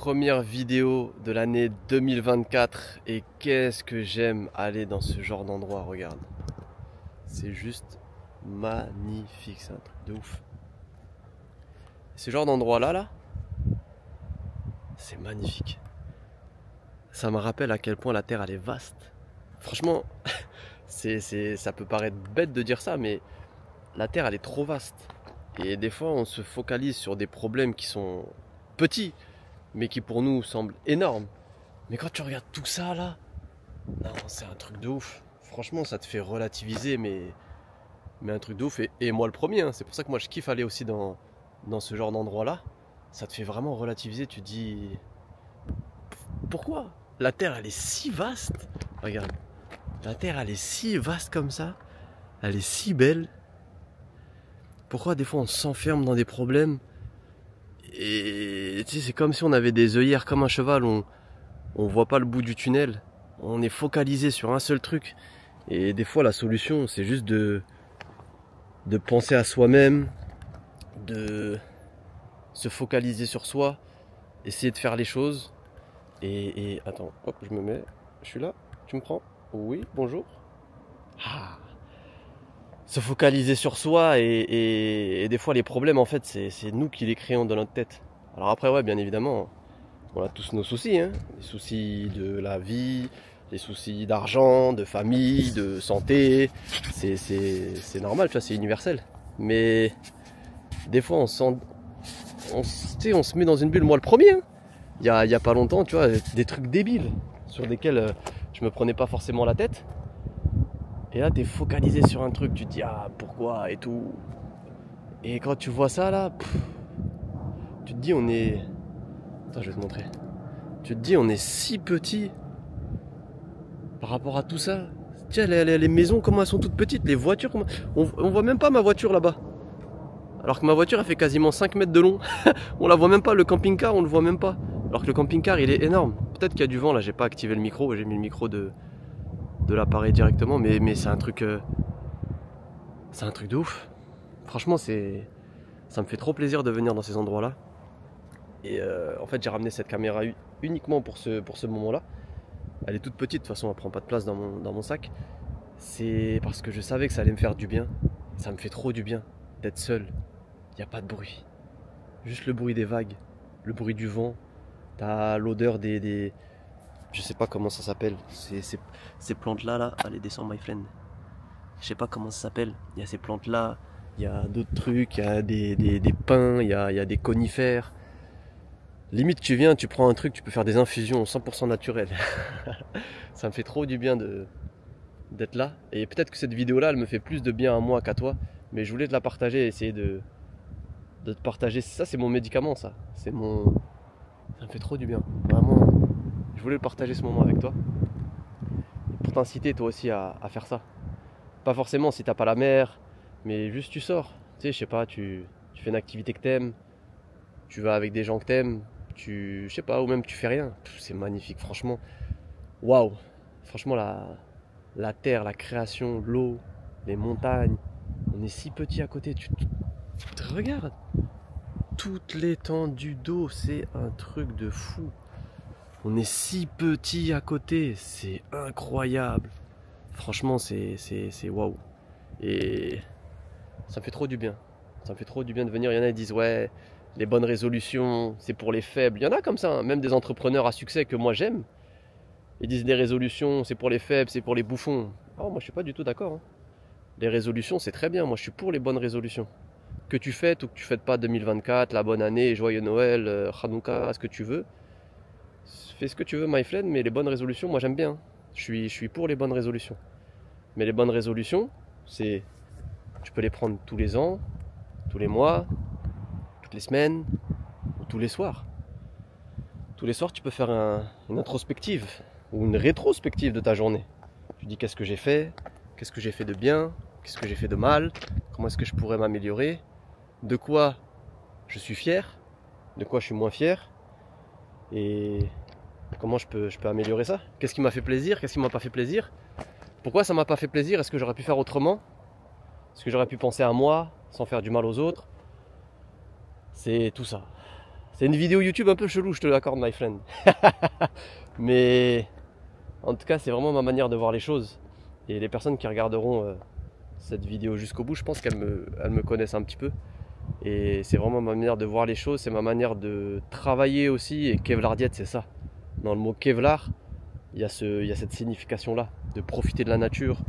première vidéo de l'année 2024 et qu'est-ce que j'aime aller dans ce genre d'endroit, regarde. C'est juste magnifique, c'est un truc de ouf. Ce genre d'endroit là, c'est magnifique. Ça me rappelle à quel point la Terre elle est vaste. Franchement, ça peut paraître bête de dire ça, mais la Terre elle est trop vaste. Et des fois on se focalise sur des problèmes qui sont petits, mais qui pour nous semblent énormes. Mais quand tu regardes tout ça là, non, c'est un truc de ouf. Franchement, ça te fait relativiser, mais un truc de ouf. Et moi le premier, hein. C'est pour ça que moi je kiffe aller aussi dans ce genre d'endroit là. Ça te fait vraiment relativiser, tu te dis... Pourquoi la Terre elle est si vaste? Regarde, la Terre elle est si vaste comme ça, elle est si belle. Pourquoi des fois on s'enferme dans des problèmes? Et tu sais, c'est comme si on avait des œillères comme un cheval, on voit pas le bout du tunnel, on est focalisé sur un seul truc. Et des fois la solution c'est juste de penser à soi-même, de se focaliser sur soi, essayer de faire les choses. Et attends, hop, je me mets, je suis là, tu me prends? Oui, bonjour. Ah. Se focaliser sur soi et des fois les problèmes en fait c'est nous qui les créons dans notre tête. Alors après ouais, bien évidemment on a tous nos soucis, hein. Les soucis de la vie, les soucis d'argent, de famille, de santé, c'est normal, tu vois, c'est universel. Mais des fois on se met dans une bulle, moi le premier, hein. Il y a pas longtemps, tu vois, des trucs débiles sur lesquels je me prenais pas forcément la tête. Et là, t'es focalisé sur un truc, tu te dis ah pourquoi et tout. Et quand tu vois ça là, tu te dis on est... Attends, je vais te montrer. Tu te dis on est si petit par rapport à tout ça. Tiens, les maisons comment elles sont toutes petites, les voitures, on voit même pas ma voiture là-bas. Alors que ma voiture elle fait quasiment 5 mètres de long. On la voit même pas, le camping-car on le voit même pas. Alors que le camping-car il est énorme. Peut-être qu'il y a du vent là, j'ai pas activé le micro, j'ai mis le micro de l'appareil directement, mais c'est un truc de ouf. Franchement, ça me fait trop plaisir de venir dans ces endroits là. Et en fait j'ai ramené cette caméra uniquement pour ce moment là. Elle est toute petite, de toute façon elle prend pas de place dans mon sac. C'est parce que je savais que ça allait me faire du bien. Ça me fait trop du bien d'être seul. Il n'y a pas de bruit, juste le bruit des vagues, le bruit du vent. T'as l'odeur des... Je sais pas comment ça s'appelle, ces plantes là, allez descends my friend. Je sais pas comment ça s'appelle, il y a ces plantes là, il y a d'autres trucs, il y a des pins, il y a des conifères. Limite tu viens, tu prends un truc, tu peux faire des infusions 100% naturelles. Ça me fait trop du bien d'être là. Et peut-être que cette vidéo là elle me fait plus de bien à moi qu'à toi, mais je voulais te la partager, essayer de te partager. Ça c'est mon médicament, ça me fait trop du bien, vraiment. Je voulais partager ce moment avec toi pour t'inciter toi aussi à faire ça. Pas forcément si t'as pas la mer, mais juste tu sors. Tu sais, je sais pas, tu fais une activité que t'aimes, tu vas avec des gens que t'aimes, je sais pas, ou même tu fais rien. C'est magnifique, franchement. Waouh! Franchement, la terre, la création, l'eau, les montagnes, on est si petit à côté. Tu te regardes, toute l'étendue d'eau, c'est un truc de fou. On est si petit à côté, c'est incroyable. Franchement, c'est waouh. Et ça me fait trop du bien. Ça me fait trop du bien de venir. Il y en a qui disent ouais, les bonnes résolutions, c'est pour les faibles. Il y en a comme ça, hein. Même des entrepreneurs à succès que moi j'aime. Ils disent les résolutions, c'est pour les faibles, c'est pour les bouffons. Oh, moi je suis pas du tout d'accord, hein. Les résolutions, c'est très bien. Moi je suis pour les bonnes résolutions. Que tu fêtes ou que tu fêtes pas 2024, la bonne année, joyeux Noël, Hanouka, ce que tu veux. Fais ce que tu veux, my friend, mais les bonnes résolutions, moi j'aime bien. Je suis pour les bonnes résolutions. Mais les bonnes résolutions, tu peux les prendre tous les ans, tous les mois, toutes les semaines, ou tous les soirs. Tous les soirs, tu peux faire une introspective ou une rétrospective de ta journée. Tu dis qu'est-ce que j'ai fait de bien, qu'est-ce que j'ai fait de mal, comment est-ce que je pourrais m'améliorer, de quoi je suis fier, de quoi je suis moins fier, et comment je peux améliorer ça. Qu'est-ce qui m'a fait plaisir, qu'est-ce qui m'a pas fait plaisir, pourquoi ça m'a pas fait plaisir, est-ce que j'aurais pu faire autrement, est-ce que j'aurais pu penser à moi sans faire du mal aux autres. C'est tout ça, C'est une vidéo YouTube un peu chelou, je te l'accorde, my friend. Mais en tout cas, c'est vraiment ma manière de voir les choses. Et les personnes qui regarderont cette vidéo jusqu'au bout, je pense qu'elles me connaissent un petit peu. Et c'est vraiment ma manière de voir les choses, c'est ma manière de travailler aussi. Et Kevlar Diet, c'est ça. Dans le mot Kevlar, il y a cette signification-là, de profiter de la nature,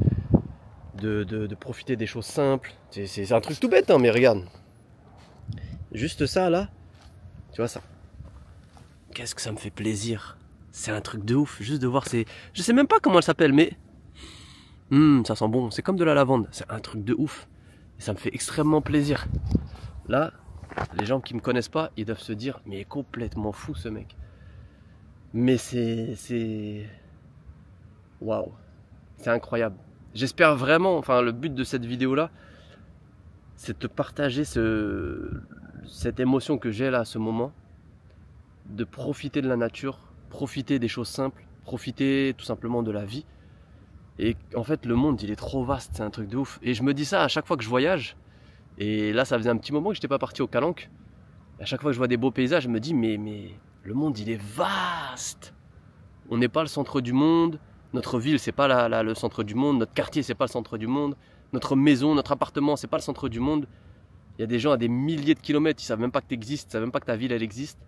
de profiter des choses simples. C'est un truc tout bête, hein, mais regarde. Juste ça, là, tu vois ça. Qu'est-ce que ça me fait plaisir. C'est un truc de ouf, juste de voir ces... Je sais même pas comment elle s'appelle, mais... ça sent bon, c'est comme de la lavande. C'est un truc de ouf. Et ça me fait extrêmement plaisir. Là, les gens qui me connaissent pas, ils doivent se dire, mais il est complètement fou ce mec. Mais c'est... Waouh. C'est incroyable. J'espère vraiment, enfin le but de cette vidéo-là, c'est de te partager cette émotion que j'ai là à ce moment. De profiter de la nature, profiter des choses simples, profiter tout simplement de la vie. Et en fait, le monde, il est trop vaste, c'est un truc de ouf. Et je me dis ça à chaque fois que je voyage. Et là, ça faisait un petit moment que je n'étais pas parti au Calanque. À chaque fois que je vois des beaux paysages, je me dis, mais le monde, il est vaste. On n'est pas le centre du monde. Notre ville, c'est pas le centre du monde. Notre quartier, c'est pas le centre du monde. Notre maison, notre appartement, c'est pas le centre du monde. Il y a des gens à des milliers de kilomètres, ils savent même pas que tu existes, ils savent même pas que ta ville, elle existe.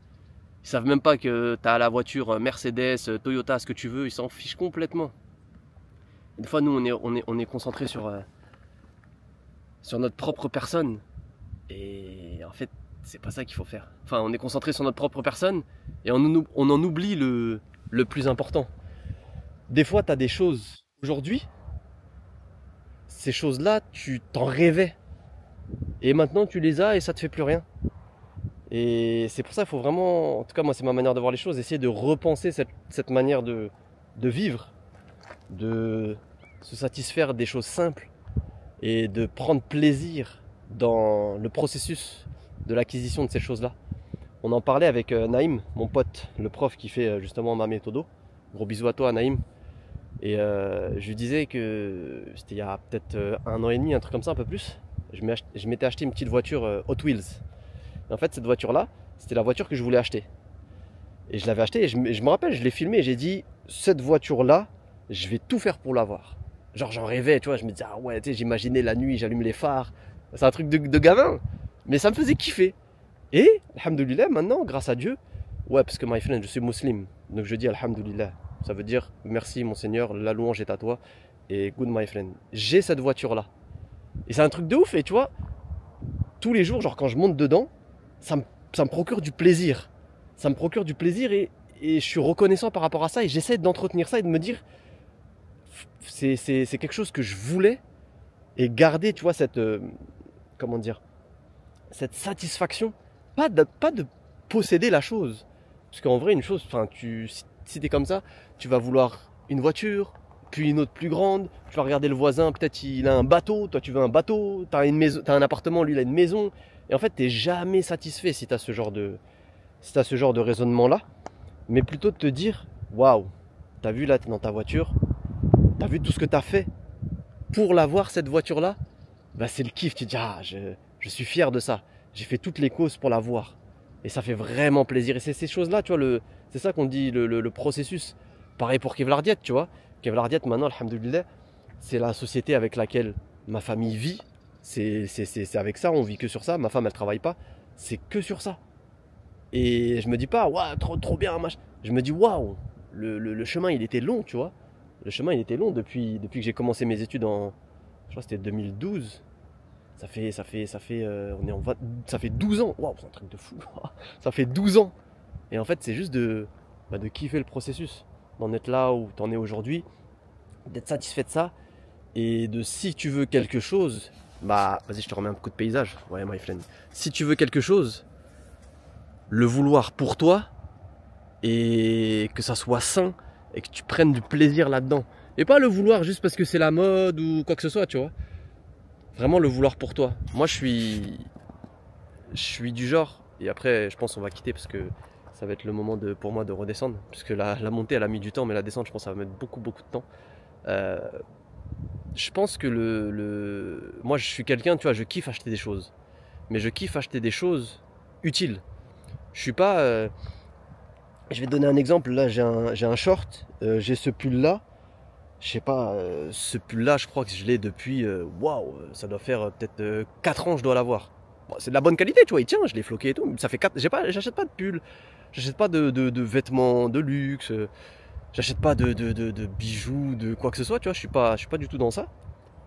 Ils savent même pas que tu as la voiture Mercedes, Toyota, ce que tu veux, ils s'en fichent complètement. Des fois, nous, on est concentré sur notre propre personne. Et en fait, c'est pas ça qu'il faut faire. Enfin, on est concentré sur notre propre personne et on en oublie le plus important. Des fois, tu as des choses aujourd'hui, ces choses-là, tu t'en rêvais. Et maintenant, tu les as et ça te fait plus rien. Et c'est pour ça qu'il faut vraiment, en tout cas moi c'est ma manière de voir les choses, essayer de repenser cette manière de vivre, de se satisfaire des choses simples et de prendre plaisir dans le processus de l'acquisition de ces choses-là. On en parlait avec Naïm, mon pote, le prof qui fait justement ma méthode. Gros bisous à toi Naïm. Et je lui disais que c'était il y a peut-être 1 an et demi, un truc comme ça, un peu plus. Je m'étais acheté une petite voiture Hot Wheels. Et en fait, cette voiture-là, c'était la voiture que je voulais acheter. Et je l'avais achetée et je me rappelle, je l'ai filmée et j'ai dit, cette voiture-là, je vais tout faire pour l'avoir. Genre, j'en rêvais, tu vois, je me disais, ah ouais, tu sais, j'imaginais la nuit, j'allume les phares. C'est un truc de gamin, mais ça me faisait kiffer. Et, alhamdoulilah, maintenant, grâce à Dieu, ouais, parce que my friend, je suis musulman, donc je dis alhamdoulilah. Ça veut dire, merci mon Seigneur, la louange est à toi, et good my friend. J'ai cette voiture-là. Et c'est un truc de ouf, et tu vois, tous les jours, genre quand je monte dedans, ça me procure du plaisir. Ça me procure du plaisir et je suis reconnaissant par rapport à ça et j'essaie d'entretenir ça et de me dire c'est quelque chose que je voulais et garder, tu vois, comment dire, cette satisfaction. Pas de posséder la chose. Parce qu'en vrai, une chose, enfin, si t'es comme ça, tu vas vouloir une voiture, puis une autre plus grande, tu vas regarder le voisin, peut-être il a un bateau, toi tu veux un bateau, t'as un appartement, lui il a une maison. Et en fait, t'es jamais satisfait si t'as ce genre de raisonnement-là. Mais plutôt de te dire, waouh, t'as vu là, t'es dans ta voiture, t'as vu tout ce que t'as fait pour l'avoir, cette voiture-là, bah c'est le kiff. Tu te dis, ah, je suis fier de ça. J'ai fait toutes les causes pour l'avoir. Et ça fait vraiment plaisir. Et c'est ces choses-là, tu vois, c'est ça qu'on dit, le processus. Pareil pour Kevlar Diet, tu vois. Kevlar Diet, maintenant, alhamdoulilah, c'est la société avec laquelle ma famille vit. C'est avec ça, on vit que sur ça. Ma femme, elle travaille pas. C'est que sur ça. Et je me dis pas, waouh, trop bien, machin. Je me dis, waouh, le chemin, il était long, tu vois. Le chemin, il était long depuis que j'ai commencé mes études je crois que c'était 2012. Ça fait 12 ans. Waouh, c'est un truc de fou. Ça fait 12 ans. Et en fait, c'est juste de kiffer le processus. D'en être là où t'en es aujourd'hui. D'être satisfait de ça. Et si tu veux quelque chose, bah, vas-y, je te remets un coup de paysage. Ouais, my friend. Si tu veux quelque chose, le vouloir pour toi, et que ça soit sain, et que tu prennes du plaisir là-dedans. Et pas le vouloir juste parce que c'est la mode ou quoi que ce soit, tu vois. Vraiment le vouloir pour toi. Moi, je suis du genre, et après, je pense qu'on va quitter parce que ça va être le moment pour moi de redescendre. Parce que la montée, elle a mis du temps, mais la descente, je pense que ça va mettre beaucoup de temps. Je pense que moi je suis quelqu'un, tu vois, je kiffe acheter des choses. Mais je kiffe acheter des choses utiles. Je suis pas... je vais te donner un exemple. Là, j'ai un short. J'ai ce pull-là. Je sais pas, ce pull-là, je crois que je l'ai depuis... Waouh, ça doit faire peut-être 4 ans, je dois l'avoir. Bon, c'est de la bonne qualité, tu vois, il tient, je l'ai floqué et tout. Ça fait 4... J'achète pas de pull. J'achète pas de vêtements de luxe. J'achète pas de bijoux, de quoi que ce soit, tu vois. Je suis pas du tout dans ça.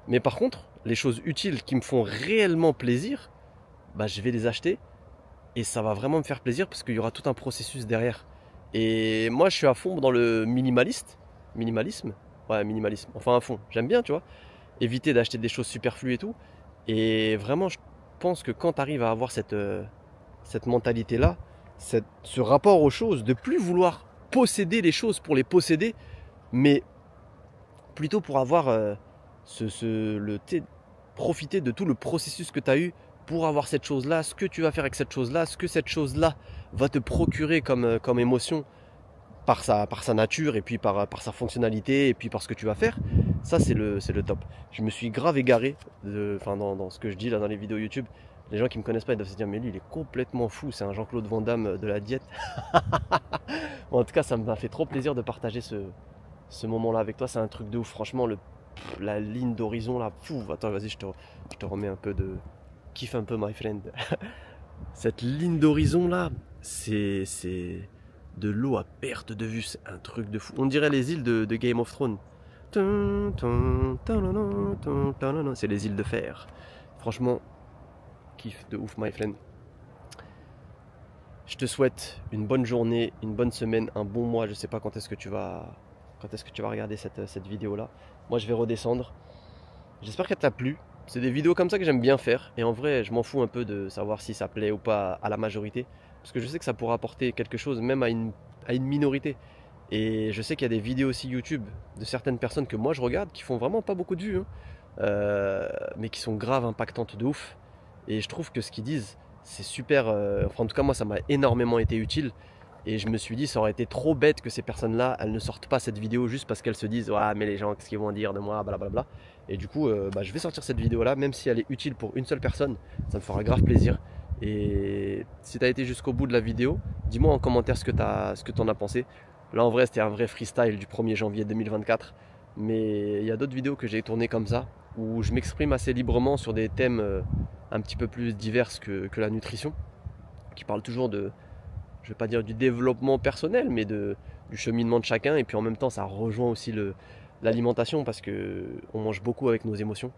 Mais par contre, les choses utiles qui me font réellement plaisir, bah, je vais les acheter. Et ça va vraiment me faire plaisir parce qu'il y aura tout un processus derrière. Et moi, je suis à fond dans le minimalisme. Ouais, minimalisme. Enfin, à fond. J'aime bien, tu vois. Éviter d'acheter des choses superflues et tout. Et vraiment, je pense que quand tu arrives à avoir cette mentalité-là, ce rapport aux choses, de plus vouloir posséder les choses pour les posséder, mais plutôt pour avoir profiter de tout le processus que tu as eu pour avoir cette chose-là, ce que tu vas faire avec cette chose-là, ce que cette chose-là va te procurer comme émotion par sa nature et puis par sa fonctionnalité et puis par ce que tu vas faire. Ça, c'est le top. Je me suis grave égaré dans ce que je dis là dans les vidéos YouTube. Les gens qui me connaissent pas, ils doivent se dire mais lui il est complètement fou, c'est un Jean-Claude Van Damme de la diète. Bon, en tout cas, ça m'a fait trop plaisir de partager ce moment-là avec toi. C'est un truc de ouf, franchement. La ligne d'horizon là, attends, vas-y, je te remets un peu de kiffe un peu, my friend. Cette ligne d'horizon là, c'est de l'eau à perte de vue, c'est un truc de fou. On dirait les îles de Game of Thrones. C'est les îles de fer. Franchement, kiff de ouf, my friend. Je te souhaite une bonne journée, une bonne semaine, un bon mois. Je sais pas quand est-ce que tu vas regarder cette vidéo là. Moi, je vais redescendre. J'espère qu'elle t'a plu. C'est des vidéos comme ça que j'aime bien faire. Et en vrai, je m'en fous un peu de savoir si ça plaît ou pas à la majorité. Parce que je sais que ça pourra apporter quelque chose même à une minorité. Et je sais qu'il y a des vidéos aussi YouTube de certaines personnes que moi je regarde qui font vraiment pas beaucoup de vues. Mais qui sont grave impactantes de ouf. Et je trouve que ce qu'ils disent, c'est super... enfin, en tout cas, moi, ça m'a énormément été utile. Et je me suis dit, ça aurait été trop bête que ces personnes-là, elles ne sortent pas cette vidéo juste parce qu'elles se disent « Ouais, mais les gens, qu'est-ce qu'ils vont dire de moi, blablabla. » Et du coup, je vais sortir cette vidéo-là, même si elle est utile pour une seule personne, ça me fera grave plaisir. Et si tu as été jusqu'au bout de la vidéo, dis-moi en commentaire ce que tu en as pensé. Là, en vrai, c'était un vrai freestyle du 1er janvier 2024. Mais il y a d'autres vidéos que j'ai tournées comme ça, où je m'exprime assez librement sur des thèmes un petit peu plus divers que la nutrition, qui parlent toujours de... je vais pas dire du développement personnel, mais du cheminement de chacun. Et puis en même temps, ça rejoint aussi l'alimentation parce qu'on mange beaucoup avec nos émotions.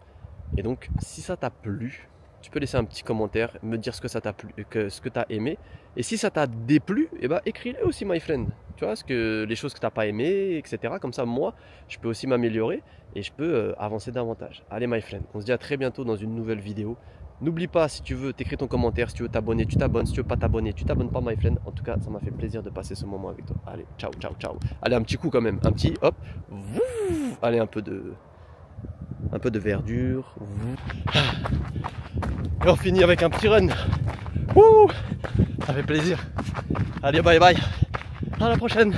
Et donc, si ça t'a plu, tu peux laisser un petit commentaire, me dire ce que ça t'a plu, ce que tu as aimé. Et si ça t'a déplu, eh ben, écris-le aussi, my friend. Tu vois, les choses que tu n'as pas aimées, etc. Comme ça, moi, je peux aussi m'améliorer et je peux avancer davantage. Allez, my friend, on se dit à très bientôt dans une nouvelle vidéo. N'oublie pas, si tu veux, t'écris ton commentaire. Si tu veux t'abonner, tu t'abonnes. Si tu veux pas t'abonner, tu t'abonnes pas, my friend. En tout cas, ça m'a fait plaisir de passer ce moment avec toi. Allez, ciao, ciao, ciao. Allez, un petit coup quand même. Un petit, hop. Allez, un peu de verdure. Et on finit avec un petit run. Ça fait plaisir. Allez, bye bye. À la prochaine.